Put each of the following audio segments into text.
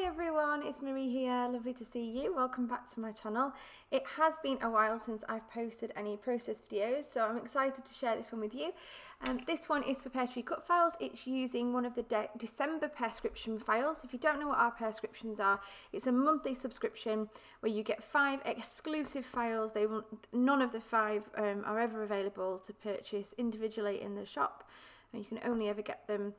everyone, it's Marie here, lovely to see you. Welcome back to my channel. It has been a while since I've posted any process videos, so I'm excited to share this one with you. This one is for Peartree Cutfiles. It's using one of the December Pearscription files. If you don't know what our Pearscriptions are, it's a monthly subscription where you get 5 exclusive files. None of the 5 are ever available to purchase individually in the shop, and you can only ever get them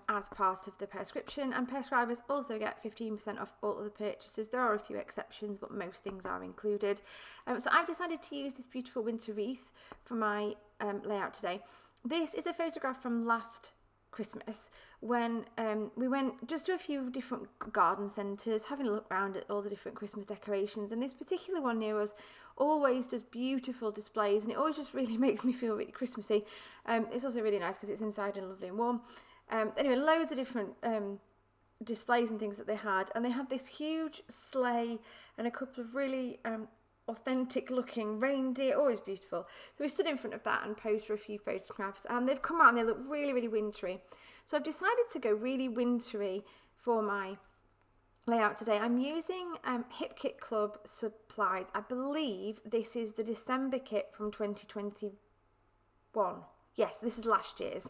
as part of the Pearscription, and Pearscribers also get 15% off all of the purchases. There are a few exceptions, but most things are included. So I've decided to use this beautiful Winter Wreath for my layout today. This is a photograph from last Christmas when we went just to a few different garden centres, having a look around at all the different Christmas decorations, and this particular one near us always does beautiful displays, and it always just really makes me feel really Christmassy. It's also really nice because it's inside and lovely and warm. Anyway, loads of different displays and things that they had, and they had this huge sleigh and a couple of really authentic looking reindeer, always beautiful. So we stood in front of that and posed for a few photographs, and they've come out and they look really, really wintry. So I've decided to go really wintry for my layout today. I'm using Hip Kit Club supplies. I believe this is the December kit from 2021. Yes, this is last year's.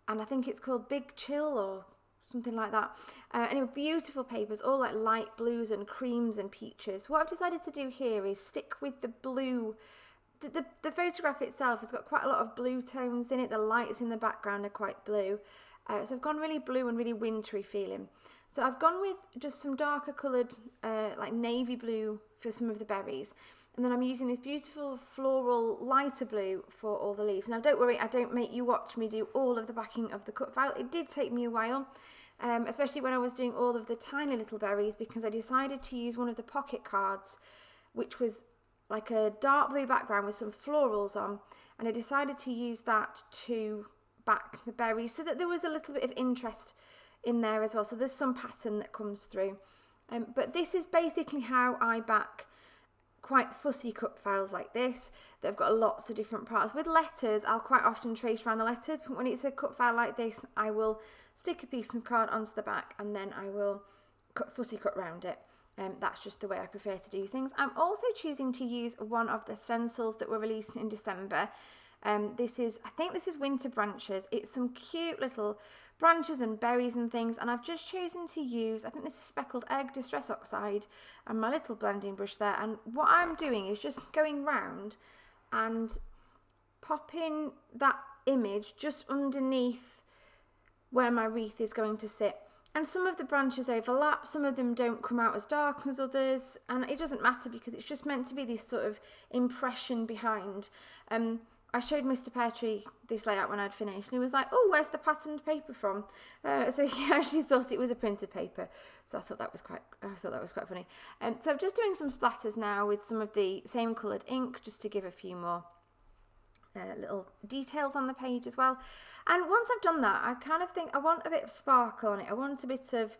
And I think it's called Big Chill or something like that. Anyway, beautiful papers, all like light blues and creams and peaches. What I've decided to do here is stick with the blue. The photograph itself has got quite a lot of blue tones in it. The lights in the background are quite blue. So I've gone really blue and really wintry feeling. So I've gone with just some darker coloured, like navy blue for some of the berries. And then I'm using this beautiful floral lighter blue for all the leaves. Now don't worry, I don't make you watch me do all of the backing of the cut file. It did take me a while, especially when I was doing all of the tiny little berries, because I decided to use one of the pocket cards, which was like a dark blue background with some florals on. And I decided to use that to back the berries so that there was a little bit of interest in there as well. So there's some pattern that comes through. But this is basically how I back quite fussy cut files like this that have got lots of different parts. With letters, I'll quite often trace around the letters, but when it's a cut file like this, I will stick a piece of card onto the back and then I will fussy cut around it. That's just the way I prefer to do things. I'm also choosing to use one of the stencils that were released in December. I think this is Winter Branches. It's some cute little branches and berries and things, and I've just chosen to use, I think this is Speckled Egg Distress Oxide and my little blending brush there. And what I'm doing is just going round and popping that image just underneath where my wreath is going to sit. And some of the branches overlap, some of them don't come out as dark as others, and it doesn't matter because it's just meant to be this sort of impression behind. I showed Mr. Peartree this layout when I'd finished, and he was like, "Oh, where's the patterned paper from?" So he actually thought it was a printed paper. So I thought that was quite funny. So I'm just doing some splatters now with some of the same coloured ink, just to give a few more little details on the page as well. And once I've done that, I kind of think I want a bit of sparkle on it. I want a bit of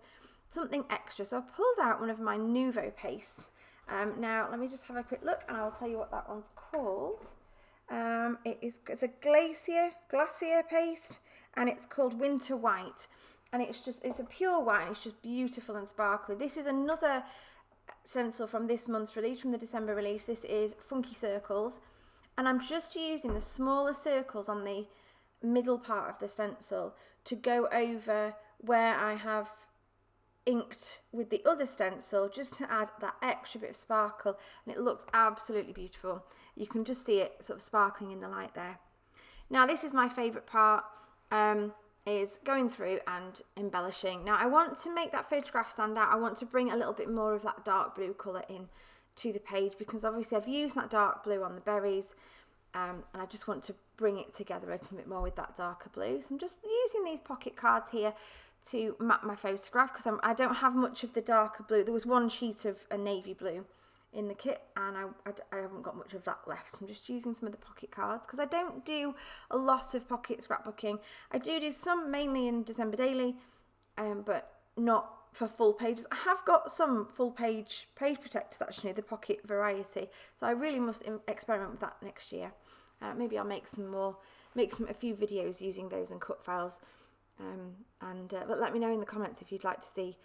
something extra. So I pulled out one of my Nouveau pastes. Now let me just have a quick look, and I'll tell you what that one's called. It's a glacier paste, and it's called Winter White, and it's a pure white, and it's just beautiful and sparkly. This is another stencil from this month's release, from the December release. This is Funky Circles, and I'm just using the smaller circles on the middle part of the stencil to go over where I have inked with the other stencil, just to add that extra bit of sparkle, and it looks absolutely beautiful. You can just see it sort of sparkling in the light there. Now this is my favourite part, is going through and embellishing. Now I want to make that photograph stand out. I want to bring a little bit more of that dark blue colour in to the page, because obviously I've used that dark blue on the berries, and I just want to bring it together a little bit more with that darker blue. So I'm just using these pocket cards here to map my photograph, because I don't have much of the darker blue. There was one sheet of a navy blue in the kit, and I haven't got much of that left. I'm just using some of the pocket cards because I don't do a lot of pocket scrapbooking. I do some mainly in December Daily, but not for full pages. I have got some full page protectors actually, the pocket variety, so I really must experiment with that next year. Maybe I'll make a few videos using those and cut files But let me know in the comments if you'd like to see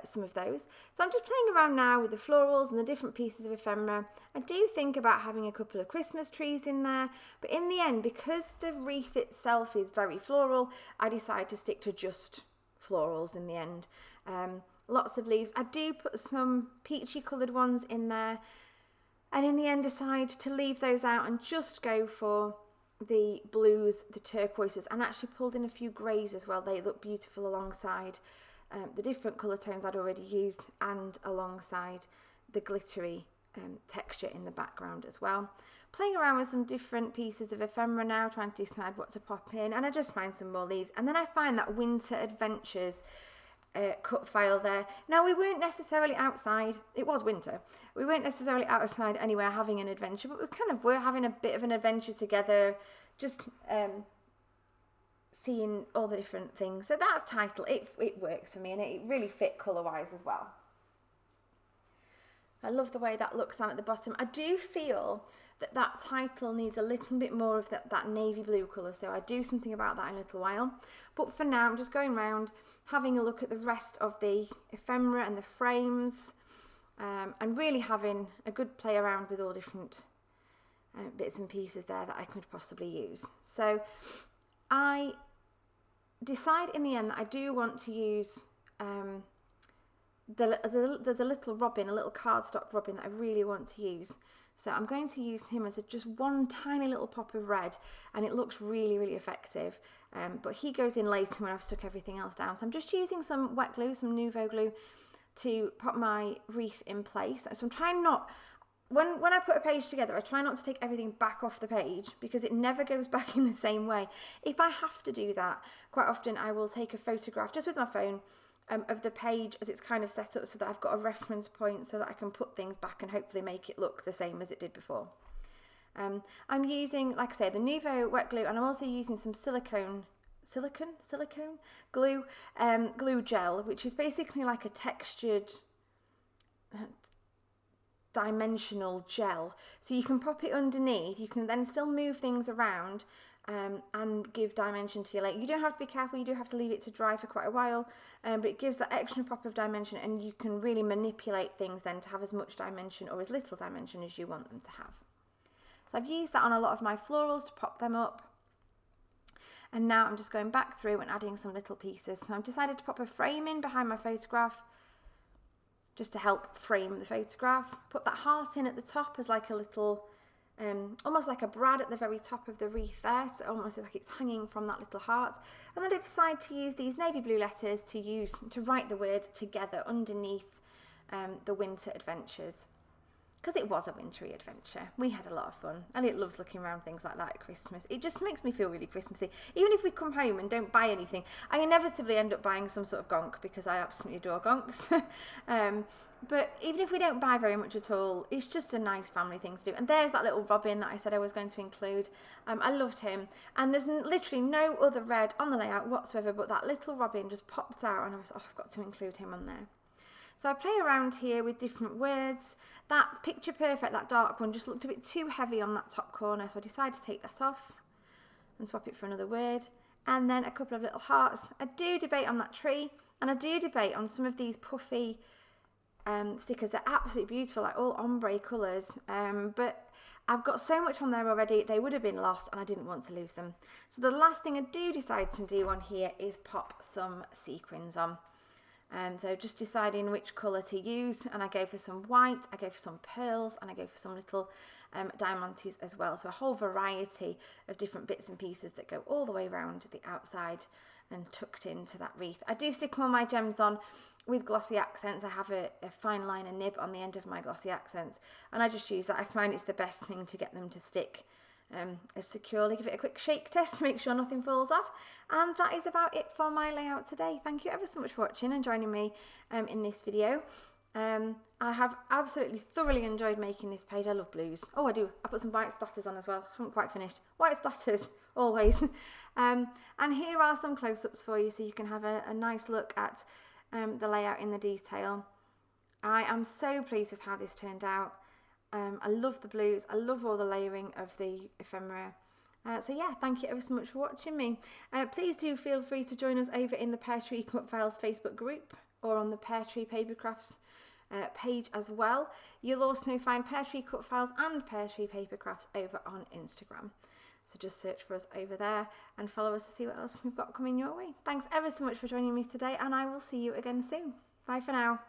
some of those. So I'm just playing around now with the florals and the different pieces of ephemera. I do think about having a couple of Christmas trees in there, but in the end, because the wreath itself is very floral, I decided to stick to just florals in the end. Lots of leaves. I do put some peachy coloured ones in there, and in the end decide to leave those out and just go for the blues, the turquoises, and actually pulled in a few greys as well. They look beautiful alongside the different colour tones I'd already used and alongside the glittery texture in the background as well. Playing around with some different pieces of ephemera now, trying to decide what to pop in, and I just find some more leaves, and then I find that Winter Adventures cut file there. Now, we weren't necessarily outside, it was winter, we weren't necessarily outside anywhere having an adventure, but we kind of were having a bit of an adventure together, just seeing all the different things. So that title, it works for me, and it really fit colour wise as well. I love the way that looks down at the bottom. I do feel that title needs a little bit more of that navy blue colour, so I'll do something about that in a little while. But for now, I'm just going around having a look at the rest of the ephemera and the frames, and really having a good play around with all different bits and pieces there that I could possibly use. So I decide in the end that I do want to use there's a little robin, a little cardstock robin that I really want to use. So I'm going to use him as just one tiny little pop of red, and it looks really, really effective. But he goes in later when I've stuck everything else down. So I'm just using some wet glue, some Nouveau glue, to put my wreath in place. So I'm trying not, when I put a page together, I try not to take everything back off the page, because it never goes back in the same way. If I have to do that, quite often I will take a photograph just with my phone of the page as it's kind of set up, so that I've got a reference point so that I can put things back and hopefully make it look the same as it did before. I'm using, like I say, the Nouveau wet glue, and I'm also using some silicone glue, glue gel, which is basically like a textured dimensional gel. So you can pop it underneath, you can then still move things around and give dimension to your layout. You don't have to be careful, you do have to leave it to dry for quite a while, but it gives that extra pop of dimension, and you can really manipulate things then to have as much dimension or as little dimension as you want them to have. So I've used that on a lot of my florals to pop them up. And now I'm just going back through and adding some little pieces. So I've decided to pop a frame in behind my photograph, just to help frame the photograph. Put that heart in at the top as like a little, almost like a brad at the very top of the wreath there. So almost like it's hanging from that little heart. And then I decided to use these navy blue letters to write the word together underneath the Winter Adventures. Because it was a wintry adventure. We had a lot of fun. Elliot loves looking around things like that at Christmas. It just makes me feel really Christmassy. Even if we come home and don't buy anything, I inevitably end up buying some sort of gonk, because I absolutely adore gonks. But even if we don't buy very much at all, it's just a nice family thing to do. And there's that little robin that I said I was going to include. I loved him. And there's literally no other red on the layout whatsoever, but that little robin just popped out, and I was, oh, I've got to include him on there. So I play around here with different words. That Picture Perfect, that dark one, just looked a bit too heavy on that top corner, so I decided to take that off and swap it for another word. And then a couple of little hearts. I do debate on that tree, and I do debate on some of these puffy stickers. They're absolutely beautiful, like all ombre colours, but I've got so much on there already, they would have been lost, and I didn't want to lose them. So the last thing I do decide to do on here is pop some sequins on. So just deciding which colour to use, and I go for some white, I go for some pearls, and I go for some little diamantes as well. So a whole variety of different bits and pieces that go all the way around the outside and tucked into that wreath. I do stick all my gems on with glossy accents. I have a fine liner nib on the end of my glossy accents, and I just use that. I find it's the best thing to get them to stick as securely. Give it a quick shake test to make sure nothing falls off, and that is about it for my layout today. Thank you ever so much for watching and joining me in this video. I have absolutely thoroughly enjoyed making this page. I love blues. Oh, I do. I put some white splatters on as well. Haven't quite finished. White splatters, always. And here are some close-ups for you so you can have a nice look at the layout in the detail. I am so pleased with how this turned out. I love the blues. I love all the layering of the ephemera. So yeah, thank you ever so much for watching me. Please do feel free to join us over in the Peartree Cutfiles Facebook group or on the Peartree Papercrafts page as well. You'll also find Peartree Cutfiles and Peartree Papercrafts over on Instagram. So just search for us over there and follow us to see what else we've got coming your way. Thanks ever so much for joining me today, and I will see you again soon. Bye for now.